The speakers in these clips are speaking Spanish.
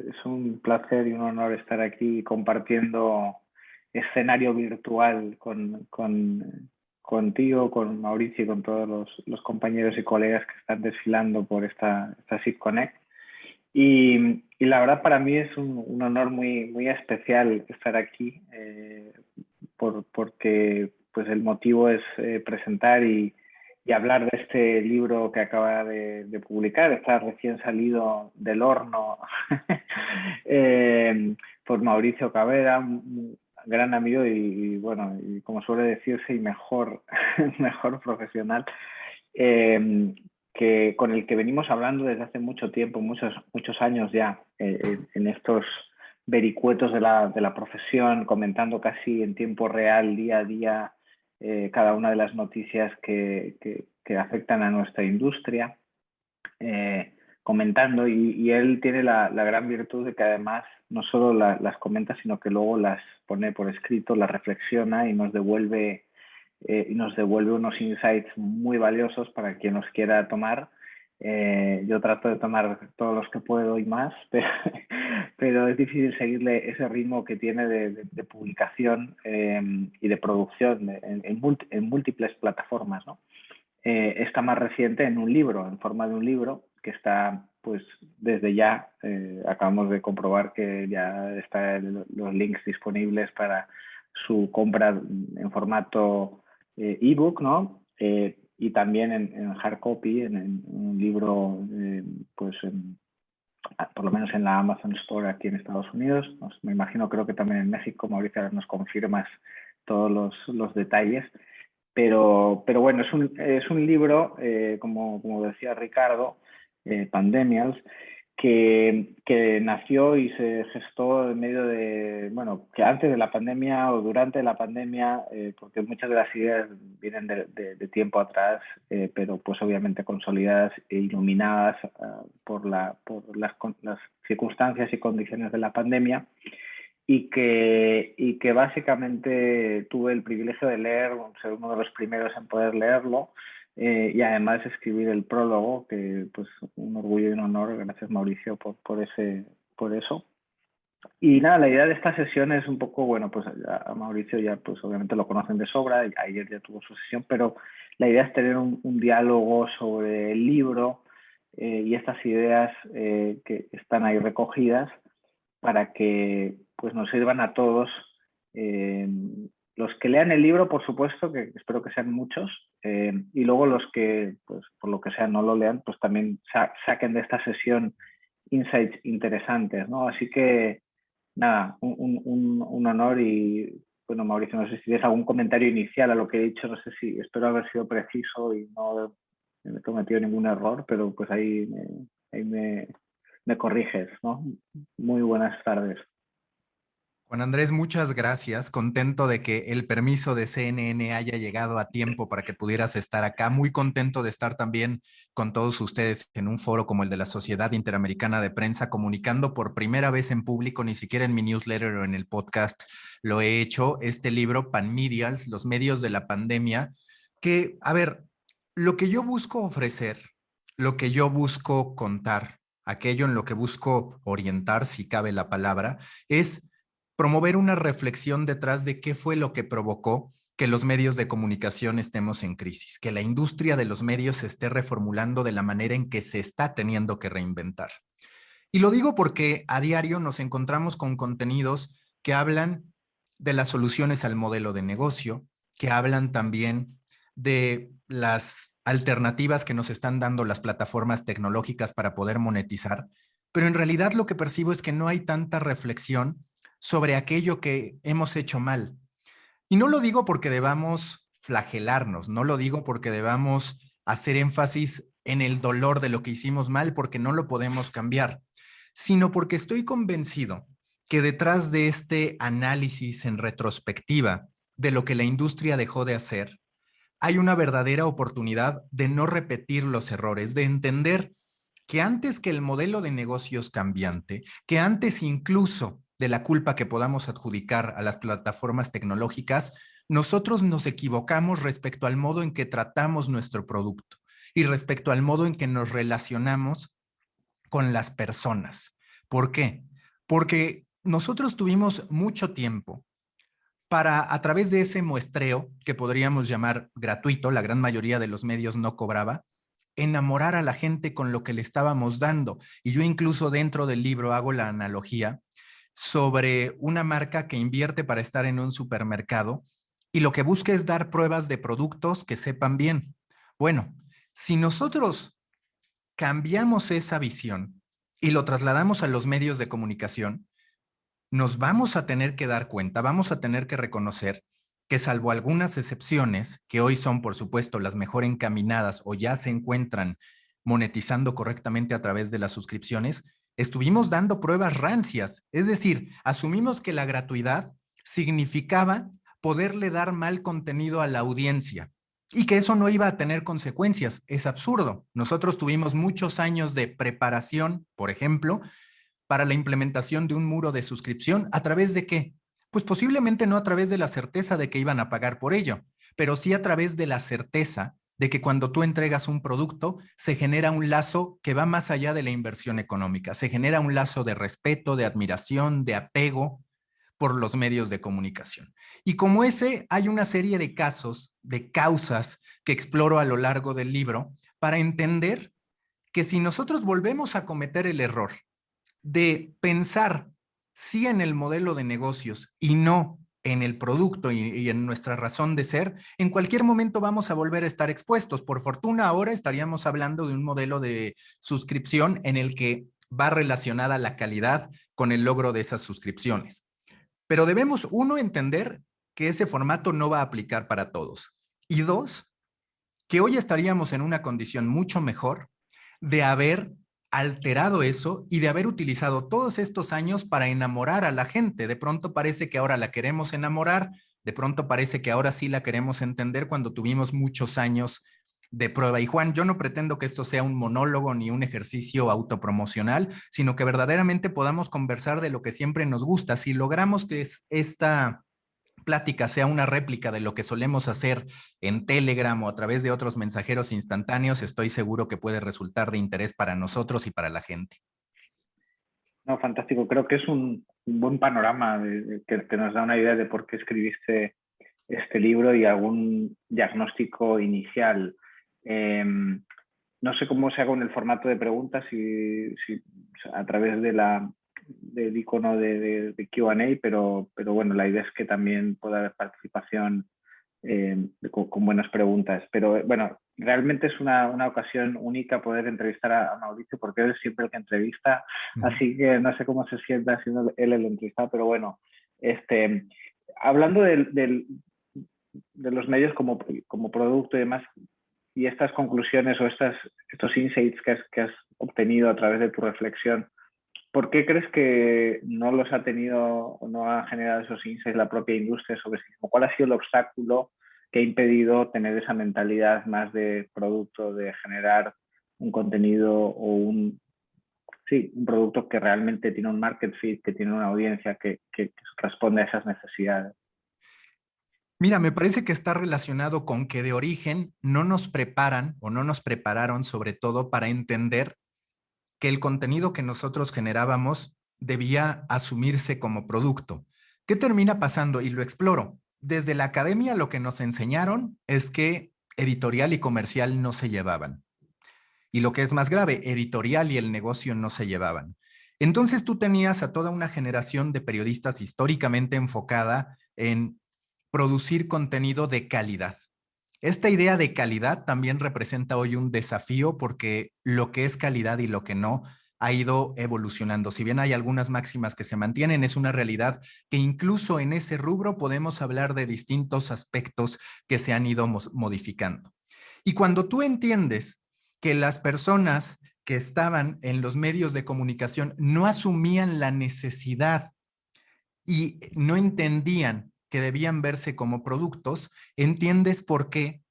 es un placer y un honor estar aquí compartiendo escenario virtual contigo, con Mauricio y con todos los compañeros y colegas que están desfilando por esta SIGConnect. Y la verdad para mí es un honor muy especial estar aquí porque pues el motivo es presentar y hablar de este libro que acaba de publicar, está recién salido del horno por Mauricio Cabrera, un gran amigo y bueno, y como suele decirse, y mejor profesional, con el que venimos hablando desde hace mucho tiempo, muchos años ya, en estos vericuetos de la profesión, comentando casi en tiempo real, día a día, cada una de las noticias que afectan a nuestra industria, comentando, y él tiene la gran virtud de que además no solo las comenta, sino que luego las pone por escrito, las reflexiona y nos devuelve unos insights muy valiosos para quien los quiera tomar. Yo trato de tomar todos los que puedo y más, pero es difícil seguirle ese ritmo que tiene de publicación y de producción en múltiples plataformas, ¿no? Está más reciente en un libro, en forma de un libro, que está, pues, desde ya, acabamos de comprobar que ya están los links disponibles para su compra en formato ebook, ¿no? Y también en hard copy, en un libro, pues, por lo menos en la Amazon Store aquí en Estados Unidos. Me imagino, creo que también en México. Mauricio, nos confirmas todos los detalles. Pero bueno, es un libro, como decía Ricardo, Pandemials, que nació y se gestó en medio de, bueno, que antes de la pandemia o durante la pandemia, porque muchas de las ideas vienen de tiempo atrás, pero pues obviamente consolidadas e iluminadas por las circunstancias y condiciones de la pandemia. Y que básicamente tuve el privilegio de leer, ser uno de los primeros en poder leerlo, y además escribir el prólogo, que pues un orgullo y un honor. Gracias, Mauricio, por eso. Y nada, la idea de esta sesión es un poco, bueno, pues a Mauricio ya pues obviamente lo conocen de sobra, ayer ya tuvo su sesión, pero la idea es tener un diálogo sobre el libro y estas ideas que están ahí recogidas, para que pues nos sirvan a todos, los que lean el libro, por supuesto, que espero que sean muchos, y luego los que, pues por lo que sea, no lo lean, pues también saquen de esta sesión insights interesantes, ¿no? Así que nada, un honor. Y bueno, Mauricio, no sé si tienes algún comentario inicial a lo que he dicho, no sé si, espero haber sido preciso y no he cometido ningún error, pero pues ahí me corriges, ¿no? Muy buenas tardes. Juan Andrés, muchas gracias. Contento de que el permiso de CNN haya llegado a tiempo para que pudieras estar acá. Muy contento de estar también con todos ustedes en un foro como el de la Sociedad Interamericana de Prensa, comunicando por primera vez en público, ni siquiera en mi newsletter o en el podcast lo he hecho, este libro, Panmedials, los medios de la pandemia, que, a ver, lo que yo busco ofrecer, lo que yo busco contar, aquello en lo que busco orientar, si cabe la palabra, es promover una reflexión detrás de qué fue lo que provocó que los medios de comunicación estemos en crisis, que la industria de los medios se esté reformulando de la manera en que se está teniendo que reinventar. Y lo digo porque a diario nos encontramos con contenidos que hablan de las soluciones al modelo de negocio, que hablan también de las alternativas que nos están dando las plataformas tecnológicas para poder monetizar, pero en realidad lo que percibo es que no hay tanta reflexión sobre aquello que hemos hecho mal. Y no lo digo porque debamos flagelarnos, no lo digo porque debamos hacer énfasis en el dolor de lo que hicimos mal, porque no lo podemos cambiar, sino porque estoy convencido que detrás de este análisis en retrospectiva de lo que la industria dejó de hacer, hay una verdadera oportunidad de no repetir los errores, de entender que antes que el modelo de negocios cambiante, que antes incluso de la culpa que podamos adjudicar a las plataformas tecnológicas, nosotros nos equivocamos respecto al modo en que tratamos nuestro producto y respecto al modo en que nos relacionamos con las personas. ¿Por qué? porque nosotros tuvimos mucho tiempo para, a través de ese muestreo, que podríamos llamar gratuito, la gran mayoría de los medios no cobraba, enamorar a la gente con lo que le estábamos dando. Y yo incluso dentro del libro hago la analogía sobre una marca que invierte para estar en un supermercado y lo que busca es dar pruebas de productos que sepan bien. Bueno, si nosotros cambiamos esa visión y lo trasladamos a los medios de comunicación, nos vamos a tener que dar cuenta, vamos a tener que reconocer que salvo algunas excepciones, que hoy son por supuesto las mejor encaminadas o ya se encuentran monetizando correctamente a través de las suscripciones, estuvimos dando pruebas rancias. Es decir, asumimos que la gratuidad significaba poderle dar mal contenido a la audiencia y que eso no iba a tener consecuencias. Es absurdo. Nosotros tuvimos muchos años de preparación, por ejemplo, para la implementación de un muro de suscripción. ¿A través de qué? Pues posiblemente no a través de la certeza de que iban a pagar por ello, pero sí a través de la certeza de que cuando tú entregas un producto se genera un lazo que va más allá de la inversión económica, se genera un lazo de respeto, de admiración, de apego por los medios de comunicación. Y como ese, hay una serie de casos, de causas que exploro a lo largo del libro para entender que si nosotros volvemos a cometer el error de pensar sí en el modelo de negocios y no en el producto y en nuestra razón de ser, en cualquier momento vamos a volver a estar expuestos. Por fortuna, ahora estaríamos hablando de un modelo de suscripción en el que va relacionada la calidad con el logro de esas suscripciones. Pero debemos, uno, entender que ese formato no va a aplicar para todos. Y dos, que hoy estaríamos en una condición mucho mejor de haber alterado eso y de haber utilizado todos estos años para enamorar a la gente. De pronto parece que ahora la queremos enamorar, de pronto parece que ahora sí la queremos entender cuando tuvimos muchos años de prueba. Y Juan, yo no pretendo que esto sea un monólogo ni un ejercicio autopromocional, sino que verdaderamente podamos conversar de lo que siempre nos gusta. Si logramos que esta plática sea una réplica de lo que solemos hacer en Telegram o a través de otros mensajeros instantáneos, estoy seguro que puede resultar de interés para nosotros y para la gente. No, fantástico. Creo que es un buen panorama que nos da una idea de por qué escribiste este libro y algún diagnóstico inicial. No sé cómo se haga en el formato de preguntas, si a través del icono de Q&A, pero bueno, la idea es que también pueda haber participación con buenas preguntas. Pero bueno, realmente es una ocasión única poder entrevistar a Mauricio, porque él es siempre el que entrevista, así que no sé cómo se sienta siendo él el entrevistado, pero bueno, hablando de los medios como producto y demás, y estas conclusiones o estos insights que has obtenido a través de tu reflexión, ¿por qué crees que no los ha tenido o no ha generado esos insights la propia industria sobre sí mismo? ¿Cuál ha sido el obstáculo que ha impedido tener esa mentalidad más de producto, de generar un contenido o un producto que realmente tiene un market fit, que tiene una audiencia que responde a esas necesidades? Mira, me parece que está relacionado con que de origen no nos preparan o no nos prepararon sobre todo para entender que el contenido que nosotros generábamos debía asumirse como producto. ¿Qué termina pasando? Y lo exploro. Desde la academia lo que nos enseñaron es que editorial y comercial no se llevaban. Y lo que es más grave, editorial y el negocio no se llevaban. Entonces tú tenías a toda una generación de periodistas históricamente enfocada en producir contenido de calidad. Esta idea de calidad también representa hoy un desafío porque lo que es calidad y lo que no ha ido evolucionando. Si bien hay algunas máximas que se mantienen, es una realidad que incluso en ese rubro podemos hablar de distintos aspectos que se han ido modificando. Y cuando tú entiendes que las personas que estaban en los medios de comunicación no asumían la necesidad y no entendían que debían verse como productos, entiendes por qué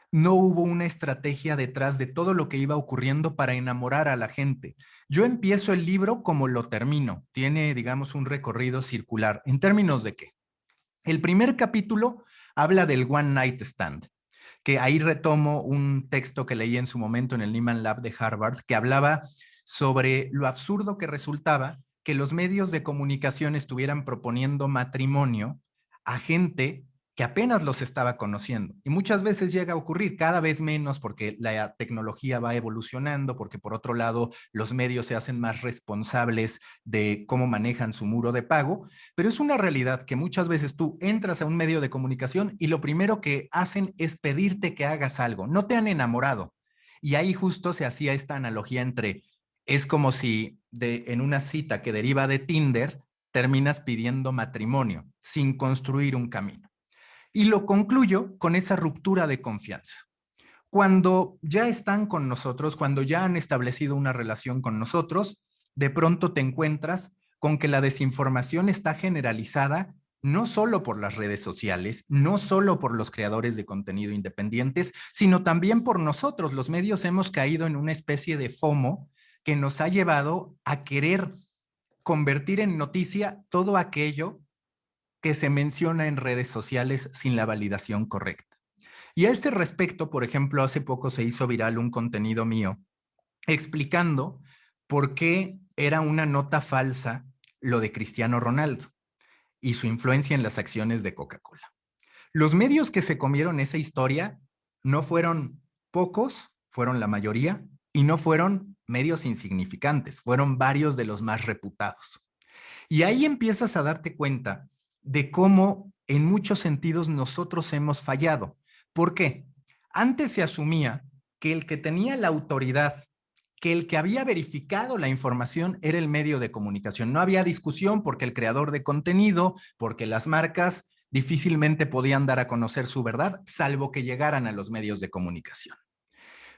no hubo una estrategia detrás de todo lo que iba ocurriendo para enamorar a la gente. Yo empiezo el libro como lo termino. Tiene, digamos, un recorrido circular. ¿En términos de qué? El primer capítulo habla del One Night Stand, que ahí retomo un texto que leí en su momento en el Nieman Lab de Harvard, que hablaba sobre lo absurdo que resultaba que los medios de comunicación estuvieran proponiendo matrimonio a gente que apenas los estaba conociendo. Y muchas veces llega a ocurrir, cada vez menos porque la tecnología va evolucionando, porque por otro lado los medios se hacen más responsables de cómo manejan su muro de pago, pero es una realidad que muchas veces tú entras a un medio de comunicación y lo primero que hacen es pedirte que hagas algo, no te han enamorado. Y ahí justo se hacía esta analogía entre, es como si en una cita que deriva de Tinder, terminas pidiendo matrimonio sin construir un camino. Y lo concluyo con esa ruptura de confianza. Cuando ya están con nosotros, cuando ya han establecido una relación con nosotros, de pronto te encuentras con que la desinformación está generalizada no solo por las redes sociales, no solo por los creadores de contenido independientes, sino también por nosotros. Los medios hemos caído en una especie de FOMO que nos ha llevado a querer convertir en noticia todo aquello que se menciona en redes sociales sin la validación correcta. Y a este respecto, por ejemplo, hace poco se hizo viral un contenido mío explicando por qué era una nota falsa lo de Cristiano Ronaldo y su influencia en las acciones de Coca-Cola. Los medios que se comieron esa historia no fueron pocos, fueron la mayoría, y no fueron medios insignificantes, fueron varios de los más reputados. Y ahí empiezas a darte cuenta de cómo en muchos sentidos nosotros hemos fallado. ¿Por qué? Antes se asumía que el que tenía la autoridad, que el que había verificado la información era el medio de comunicación. No había discusión porque el creador de contenido, porque las marcas difícilmente podían dar a conocer su verdad, salvo que llegaran a los medios de comunicación.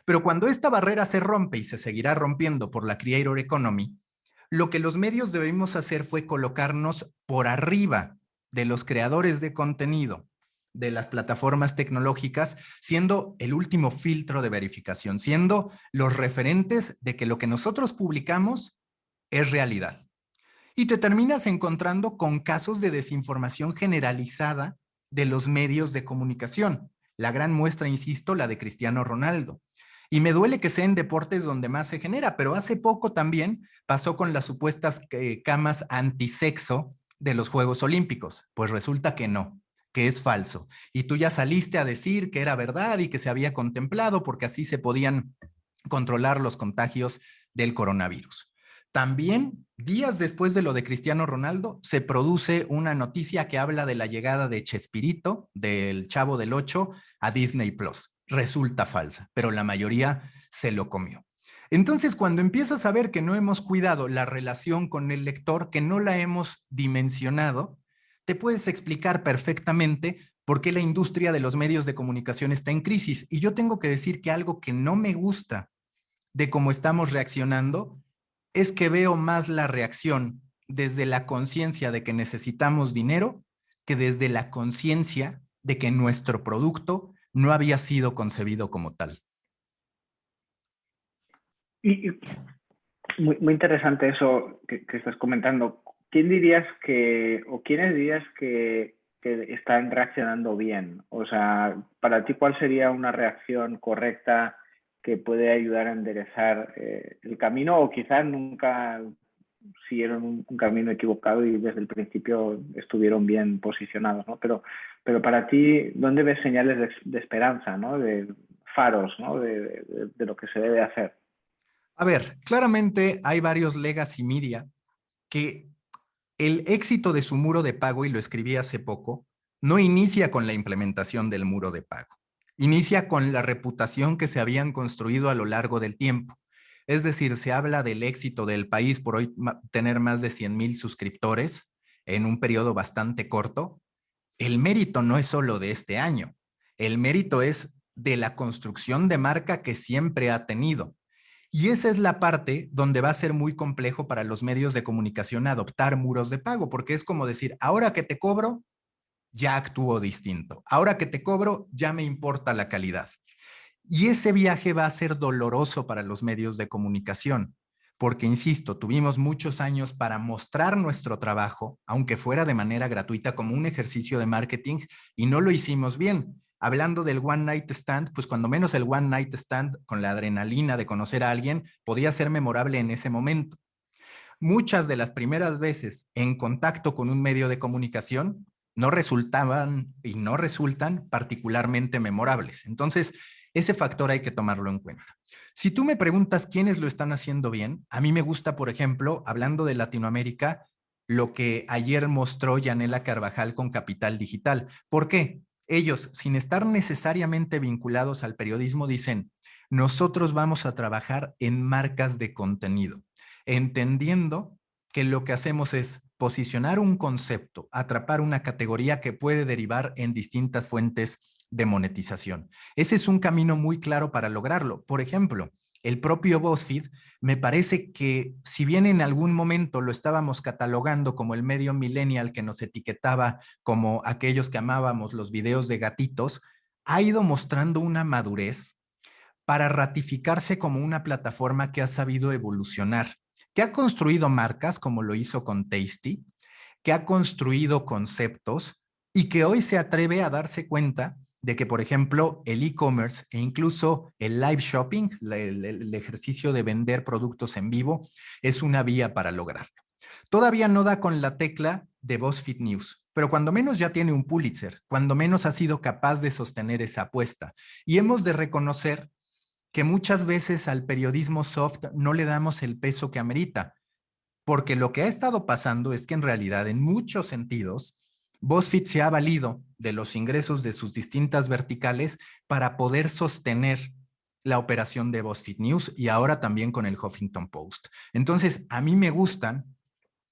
Pero cuando esta barrera se rompe y se seguirá rompiendo por la Creator Economy, lo que los medios debimos hacer fue colocarnos por arriba de los creadores de contenido, de las plataformas tecnológicas, siendo el último filtro de verificación, siendo los referentes de que lo que nosotros publicamos es realidad. Y te terminas encontrando con casos de desinformación generalizada de los medios de comunicación. La gran muestra, insisto, la de Cristiano Ronaldo. Y me duele que sea en deportes donde más se genera, pero hace poco también pasó con las supuestas camas antisexo de los Juegos Olímpicos. Pues resulta que no, que es falso. Y tú ya saliste a decir que era verdad y que se había contemplado porque así se podían controlar los contagios del coronavirus. También, días después de lo de Cristiano Ronaldo, se produce una noticia que habla de la llegada de Chespirito, del Chavo del Ocho, a Disney Plus. Resulta falsa, pero la mayoría se lo comió. Entonces, cuando empiezas a ver que no hemos cuidado la relación con el lector, que no la hemos dimensionado, te puedes explicar perfectamente por qué la industria de los medios de comunicación está en crisis. Y yo tengo que decir que algo que no me gusta de cómo estamos reaccionando es que veo más la reacción desde la conciencia de que necesitamos dinero que desde la conciencia de que nuestro producto no había sido concebido como tal. Y muy interesante eso que estás comentando. ¿Quién dirías que, o quiénes dirías que están reaccionando bien? O sea, para ti, ¿cuál sería una reacción correcta que puede ayudar a enderezar el camino? O quizás nunca siguieron un camino equivocado y desde el principio estuvieron bien posicionados, ¿no? Pero para ti, ¿dónde ves señales de esperanza, ¿no? De faros, ¿no? De lo que se debe hacer. A ver, claramente hay varios legacy media que el éxito de su muro de pago, y lo escribí hace poco, no inicia con la implementación del muro de pago. Inicia con la reputación que se habían construido a lo largo del tiempo. Es decir, se habla del éxito del país por hoy tener más de 100,000 suscriptores en un periodo bastante corto. El mérito no es solo de este año. El mérito es de la construcción de marca que siempre ha tenido. Y esa es la parte donde va a ser muy complejo para los medios de comunicación adoptar muros de pago, porque es como decir, ahora que te cobro, ya actúo distinto. Ahora que te cobro, ya me importa la calidad. Y ese viaje va a ser doloroso para los medios de comunicación, porque, insisto, tuvimos muchos años para mostrar nuestro trabajo, aunque fuera de manera gratuita, como un ejercicio de marketing, y no lo hicimos bien. Hablando del One Night Stand, pues cuando menos el One Night Stand, con la adrenalina de conocer a alguien, podía ser memorable en ese momento. muchas de las primeras veces en contacto con un medio de comunicación no resultaban y no resultan particularmente memorables. Entonces, ese factor hay que tomarlo en cuenta. Si tú me preguntas quiénes lo están haciendo bien, a mí me gusta, por ejemplo, hablando de Latinoamérica, lo que ayer mostró Yanela Carvajal con Capital Digital. ¿Por qué? Ellos, sin estar necesariamente vinculados al periodismo, dicen, nosotros vamos a trabajar en marcas de contenido, entendiendo que lo que hacemos es posicionar un concepto, atrapar una categoría que puede derivar en distintas fuentes de monetización. Ese es un camino muy claro para lograrlo. Por ejemplo, el propio BuzzFeed, me parece que si bien en algún momento lo estábamos catalogando como el medio millennial que nos etiquetaba como aquellos que amábamos los videos de gatitos, ha ido mostrando una madurez para ratificarse como una plataforma que ha sabido evolucionar, que ha construido marcas como lo hizo con Tasty, que ha construido conceptos y que hoy se atreve a darse cuenta de que, por ejemplo, el e-commerce e incluso el live shopping, el ejercicio de vender productos en vivo, es una vía para lograrlo. Todavía no da con la tecla de BuzzFeed News, pero cuando menos ya tiene un Pulitzer, cuando menos ha sido capaz de sostener esa apuesta. Y hemos de reconocer que muchas veces al periodismo soft no le damos el peso que amerita, porque lo que ha estado pasando es que en realidad, en muchos sentidos, BuzzFeed se ha valido de los ingresos de sus distintas verticales para poder sostener la operación de BuzzFeed News y ahora también con el Huffington Post. Entonces, a mí me gustan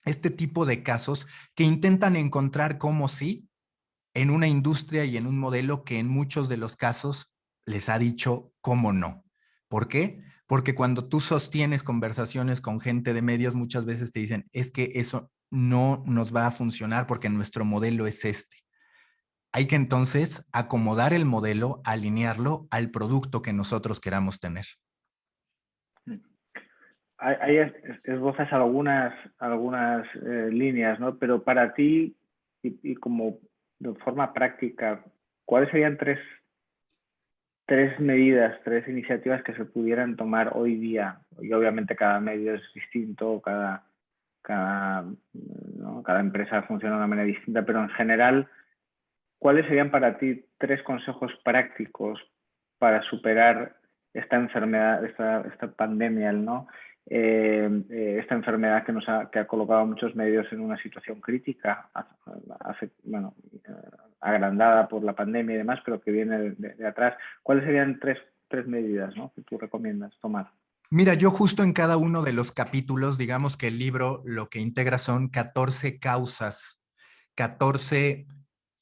este tipo de casos que intentan encontrar cómo sí en una industria y en un modelo que en muchos de los casos les ha dicho cómo no. ¿Por qué? Porque cuando tú sostienes conversaciones con gente de medios, muchas veces te dicen, es que eso no nos va a funcionar porque nuestro modelo es este. Hay que entonces acomodar el modelo, alinearlo al producto que nosotros queramos tener. Ahí esbozas algunas líneas, ¿no? Pero para ti, y como de forma práctica, ¿cuáles serían tres medidas, tres iniciativas que se pudieran tomar hoy día? Y obviamente cada medio es distinto, cada empresa funciona de una manera distinta, pero en general, ¿cuáles serían para ti tres consejos prácticos para superar esta enfermedad, esta pandemia, ¿no? Esta enfermedad que ha colocado a muchos medios en una situación crítica, agrandada por la pandemia y demás, pero que viene de atrás. ¿Cuáles serían tres medidas, ¿no?, que tú recomiendas tomar? Mira, yo justo en cada uno de los capítulos, digamos que el libro lo que integra son 14 causas, 14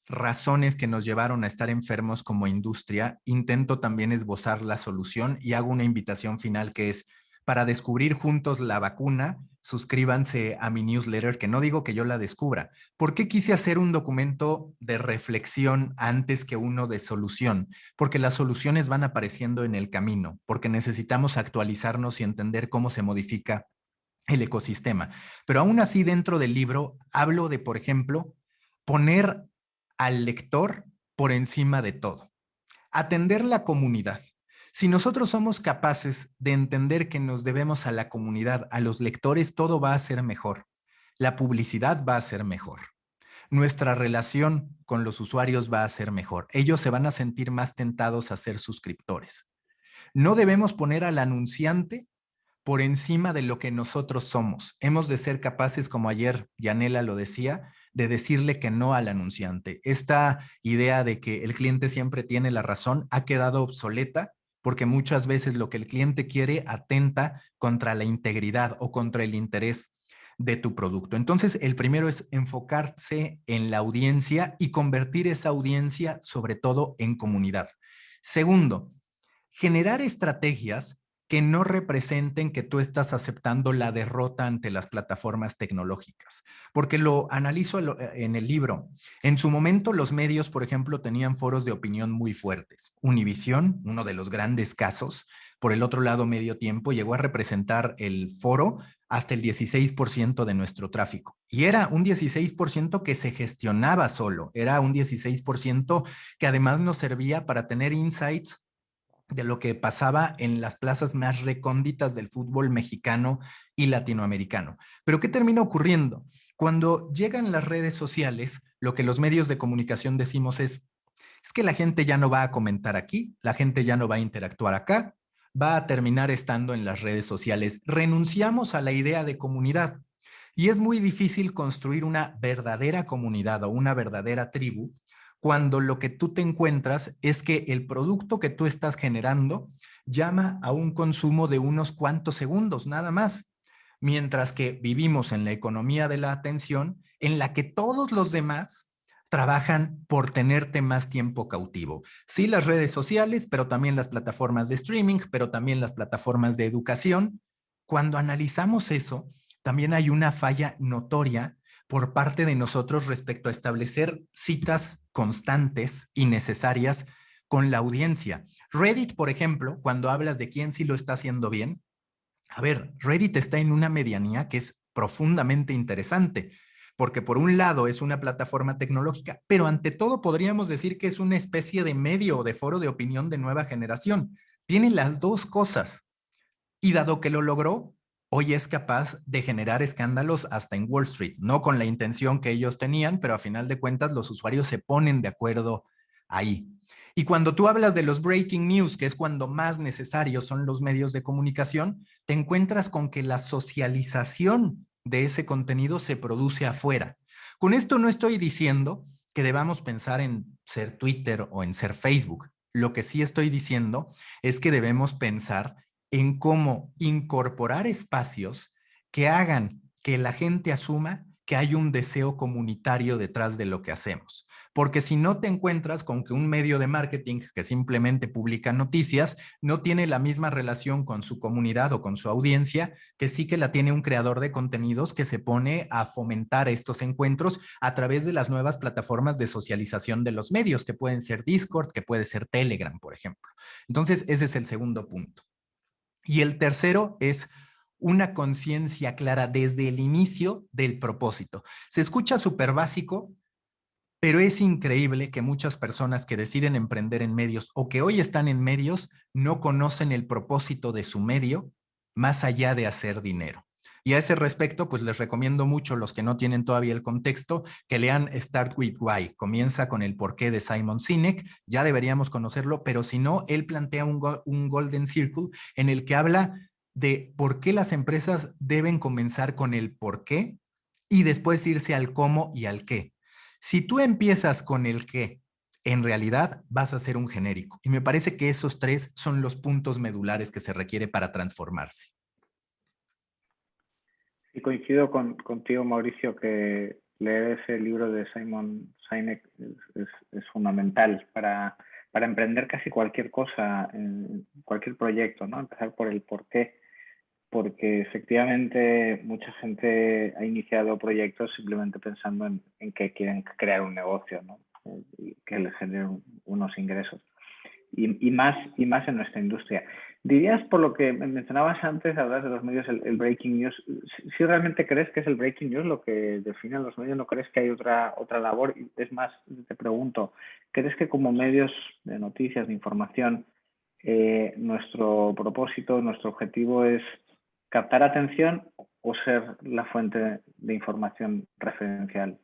razones que nos llevaron a estar enfermos como industria. Intento también esbozar la solución y hago una invitación final que es para descubrir juntos la vacuna. Suscríbanse a mi newsletter, que no digo que yo la descubra. ¿Por qué quise hacer un documento de reflexión antes que uno de solución? Porque las soluciones van apareciendo en el camino, porque necesitamos actualizarnos y entender cómo se modifica el ecosistema. Pero aún así, dentro del libro, hablo de, por ejemplo, poner al lector por encima de todo. Atender la comunidad. Si nosotros somos capaces de entender que nos debemos a la comunidad, a los lectores, todo va a ser mejor. La publicidad va a ser mejor. Nuestra relación con los usuarios va a ser mejor. Ellos se van a sentir más tentados a ser suscriptores. No debemos poner al anunciante por encima de lo que nosotros somos. Hemos de ser capaces, como ayer Yanela lo decía, de decirle que no al anunciante. Esta idea de que el cliente siempre tiene la razón ha quedado obsoleta porque muchas veces lo que el cliente quiere atenta contra la integridad o contra el interés de tu producto. Entonces, el primero es enfocarse en la audiencia y convertir esa audiencia sobre todo en comunidad. Segundo, generar estrategias que no representen que tú estás aceptando la derrota ante las plataformas tecnológicas, porque lo analizo en el libro. En su momento, los medios, por ejemplo, tenían foros de opinión muy fuertes. Univisión, uno de los grandes casos, por el otro lado, Medio Tiempo, llegó a representar el foro hasta el 16% de nuestro tráfico. Y era un 16% que se gestionaba solo, era un 16% que además nos servía para tener insights de lo que pasaba en las plazas más recónditas del fútbol mexicano y latinoamericano. Pero ¿qué termina ocurriendo? Cuando llegan las redes sociales, lo que los medios de comunicación decimos es que la gente ya no va a comentar aquí, la gente ya no va a interactuar acá, va a terminar estando en las redes sociales. Renunciamos a la idea de comunidad y es muy difícil construir una verdadera comunidad o una verdadera tribu cuando lo que tú te encuentras es que el producto que tú estás generando llama a un consumo de unos cuantos segundos, nada más. Mientras que vivimos en la economía de la atención, en la que todos los demás trabajan por tenerte más tiempo cautivo. Sí, las redes sociales, pero también las plataformas de streaming, pero también las plataformas de educación. Cuando analizamos eso, también hay una falla notoria por parte de nosotros respecto a establecer citas constantes y necesarias con la audiencia. Reddit, por ejemplo, cuando hablas de quién sí lo está haciendo bien, a ver, Reddit está en una medianía que es profundamente interesante, porque por un lado es una plataforma tecnológica, pero ante todo podríamos decir que es una especie de medio o de foro de opinión de nueva generación. Tiene las dos cosas. Y dado que lo logró, hoy es capaz de generar escándalos hasta en Wall Street, no con la intención que ellos tenían, pero a final de cuentas los usuarios se ponen de acuerdo ahí. Y cuando tú hablas de los breaking news, que es cuando más necesarios son los medios de comunicación, te encuentras con que la socialización de ese contenido se produce afuera. Con esto no estoy diciendo que debamos pensar en ser Twitter o en ser Facebook. Lo que sí estoy diciendo es que debemos pensar en cómo incorporar espacios que hagan que la gente asuma que hay un deseo comunitario detrás de lo que hacemos. Porque si no te encuentras con que un medio de marketing que simplemente publica noticias no tiene la misma relación con su comunidad o con su audiencia que sí que la tiene un creador de contenidos que se pone a fomentar estos encuentros a través de las nuevas plataformas de socialización de los medios, que pueden ser Discord, que puede ser Telegram, por ejemplo. Entonces, ese es el segundo punto. Y el tercero es una conciencia clara desde el inicio del propósito. Se escucha súper básico, pero es increíble que muchas personas que deciden emprender en medios o que hoy están en medios no conocen el propósito de su medio más allá de hacer dinero. Y a ese respecto, pues les recomiendo mucho, los que no tienen todavía el contexto, que lean Start With Why. Comienza con el porqué de Simon Sinek, ya deberíamos conocerlo, pero si no, él plantea un Golden Circle en el que habla de por qué las empresas deben comenzar con el por qué y después irse al cómo y al qué. Si tú empiezas con el qué, en realidad vas a ser un genérico. Y me parece que esos tres son los puntos medulares que se requiere para transformarse. Y coincido contigo, Mauricio, que leer ese libro de Simon Sinek es fundamental para emprender casi cualquier cosa, cualquier proyecto, ¿no? Empezar por el porqué, porque efectivamente mucha gente ha iniciado proyectos simplemente pensando en que quieren crear un negocio, ¿no? Y que les genere unos ingresos. Y más en nuestra industria. Dirías, por lo que mencionabas antes, hablas de los medios, el breaking news. Si realmente crees que es el breaking news lo que define los medios, ¿no crees que hay otra labor? Y es más, te pregunto, ¿crees que como medios de noticias, de información, nuestro propósito, nuestro objetivo es captar atención o ser la fuente de información referencial?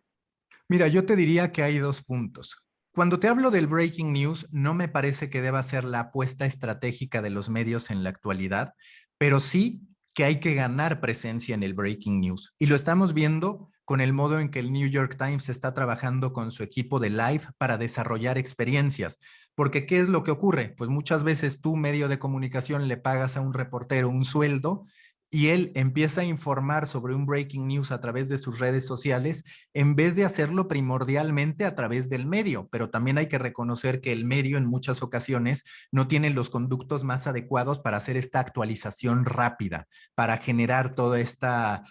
Mira, yo te diría que hay dos puntos. Cuando te hablo del breaking news, no me parece que deba ser la apuesta estratégica de los medios en la actualidad, pero sí que hay que ganar presencia en el breaking news. Y lo estamos viendo con el modo en que el New York Times está trabajando con su equipo de live para desarrollar experiencias. Porque ¿qué es lo que ocurre? Pues muchas veces tú, medio de comunicación, le pagas a un reportero un sueldo y él empieza a informar sobre un breaking news a través de sus redes sociales en vez de hacerlo primordialmente a través del medio. Pero también hay que reconocer que el medio en muchas ocasiones no tiene los conductos más adecuados para hacer esta actualización rápida, para generar toda esta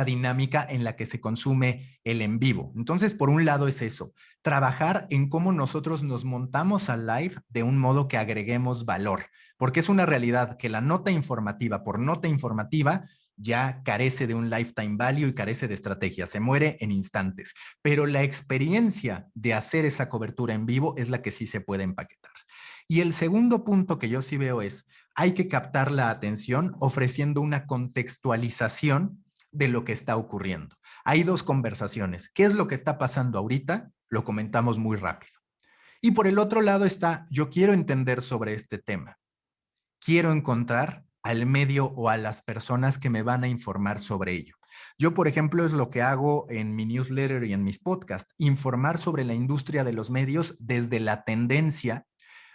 dinámica en la que se consume el en vivo. Entonces, por un lado es eso, trabajar en cómo nosotros nos montamos al live de un modo que agreguemos valor, porque es una realidad que la nota informativa por nota informativa ya carece de un lifetime value y carece de estrategia, se muere en instantes, pero la experiencia de hacer esa cobertura en vivo es la que sí se puede empaquetar. Y el segundo punto que yo sí veo es, hay que captar la atención ofreciendo una contextualización de lo que está ocurriendo. Hay dos conversaciones. ¿Qué es lo que está pasando ahorita? Lo comentamos muy rápido. Y por el otro lado está, yo quiero entender sobre este tema. Quiero encontrar al medio o a las personas que me van a informar sobre ello. Yo, por ejemplo, es lo que hago en mi newsletter y en mis podcasts, informar sobre la industria de los medios desde la tendencia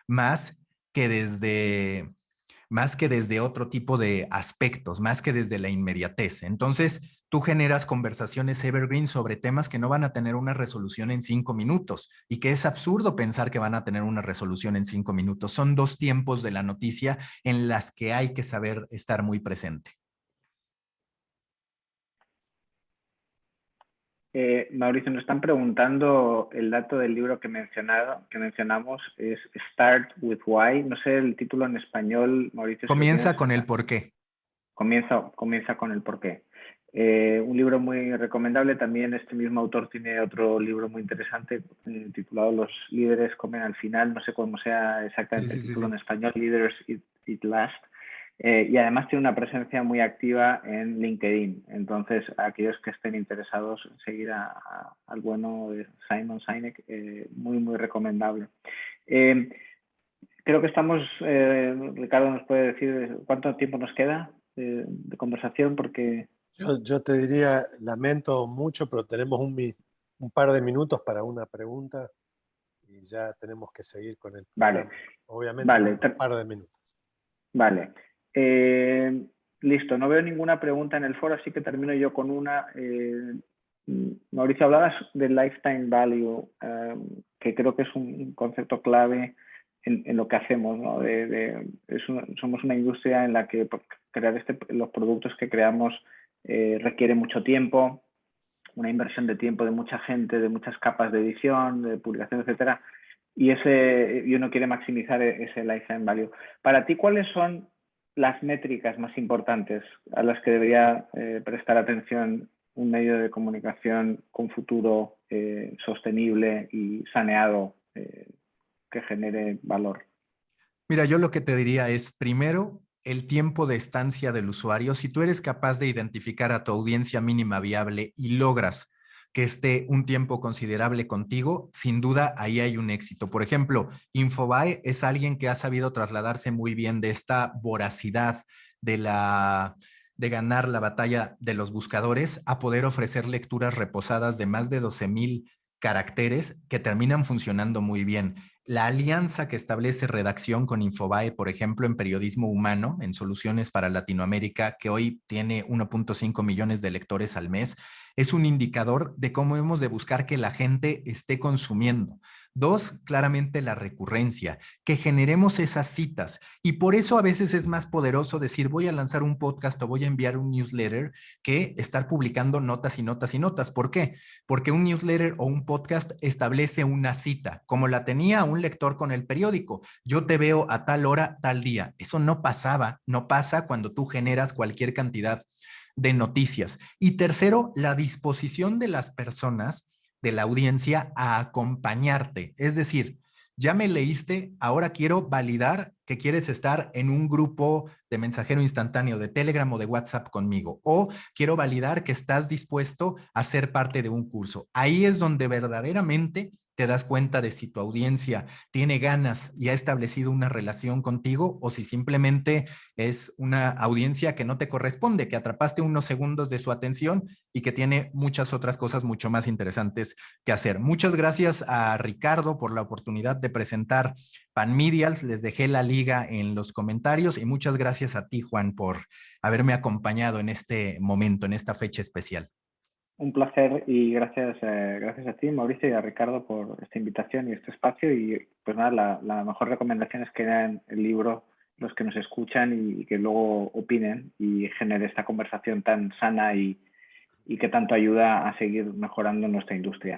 más que desde otro tipo de aspectos, más que desde la inmediatez. Entonces, tú generas conversaciones evergreen sobre temas que no van a tener una resolución en 5 minutos y que es absurdo pensar que van a tener una resolución en 5 minutos. Son dos tiempos de la noticia en las que hay que saber estar muy presente. Mauricio, nos están preguntando el dato del libro que mencionamos, es Start with Why. No sé el título en español, Mauricio, si lo tienes. Comienza con el por qué. Comienza con el porqué. Un libro muy recomendable. También este mismo autor tiene otro libro muy interesante titulado Los líderes comen al final. No sé cómo sea exactamente el título en español, Leaders Eat Last. Y además tiene una presencia muy activa en LinkedIn. Entonces, aquellos que estén interesados en seguir al bueno de Simon Sinek, muy, muy recomendable. Creo que estamos, Ricardo nos puede decir cuánto tiempo nos queda de conversación, porque... Yo te diría, lamento mucho, pero tenemos un par de minutos para una pregunta y ya tenemos que seguir con el programa. Vale. Obviamente en un par de minutos. Vale. Listo, no veo ninguna pregunta en el foro, así que termino yo con una. Mauricio, hablabas del lifetime value, que creo que es un concepto clave en lo que hacemos, ¿no? Somos una industria en la que crear los productos que creamos requiere mucho tiempo, una inversión de tiempo de mucha gente, de muchas capas de edición, de publicación, etcétera, y uno quiere maximizar ese lifetime value. Para ti, ¿cuáles son las métricas más importantes a las que debería prestar atención un medio de comunicación con futuro sostenible y saneado que genere valor? Mira, yo lo que te diría es, primero, el tiempo de estancia del usuario. Si tú eres capaz de identificar a tu audiencia mínima viable y logras que esté un tiempo considerable contigo, sin duda ahí hay un éxito. Por ejemplo, Infobae es alguien que ha sabido trasladarse muy bien de esta voracidad de ganar la batalla de los buscadores a poder ofrecer lecturas reposadas de más de 12,000 caracteres que terminan funcionando muy bien. La alianza que establece redacción con Infobae, por ejemplo, en periodismo humano, en soluciones para Latinoamérica, que hoy tiene 1.5 millones de lectores al mes, es un indicador de cómo hemos de buscar que la gente esté consumiendo. Dos, claramente la recurrencia, que generemos esas citas. Y por eso a veces es más poderoso decir voy a lanzar un podcast o voy a enviar un newsletter que estar publicando notas y notas y notas. ¿Por qué? Porque un newsletter o un podcast establece una cita, como la tenía un lector con el periódico. Yo te veo a tal hora, tal día. Eso no pasaba, no pasa cuando tú generas cualquier cantidad de noticias. Y tercero, la disposición de las personas, de la audiencia, a acompañarte. Es decir, ya me leíste, ahora quiero validar que quieres estar en un grupo de mensajero instantáneo de Telegram o de WhatsApp conmigo, o quiero validar que estás dispuesto a ser parte de un curso. Ahí es donde verdaderamente te das cuenta de si tu audiencia tiene ganas y ha establecido una relación contigo o si simplemente es una audiencia que no te corresponde, que atrapaste unos segundos de su atención y que tiene muchas otras cosas mucho más interesantes que hacer. Muchas gracias a Ricardo por la oportunidad de presentar Panmedials. Les dejé la liga en los comentarios y muchas gracias a ti, Juan, por haberme acompañado en este momento, en esta fecha especial. Un placer y gracias a ti, Mauricio, y a Ricardo por esta invitación y este espacio. Y pues nada, la mejor recomendación es que lean el libro los que nos escuchan y que luego opinen y genere esta conversación tan sana y que tanto ayuda a seguir mejorando nuestra industria.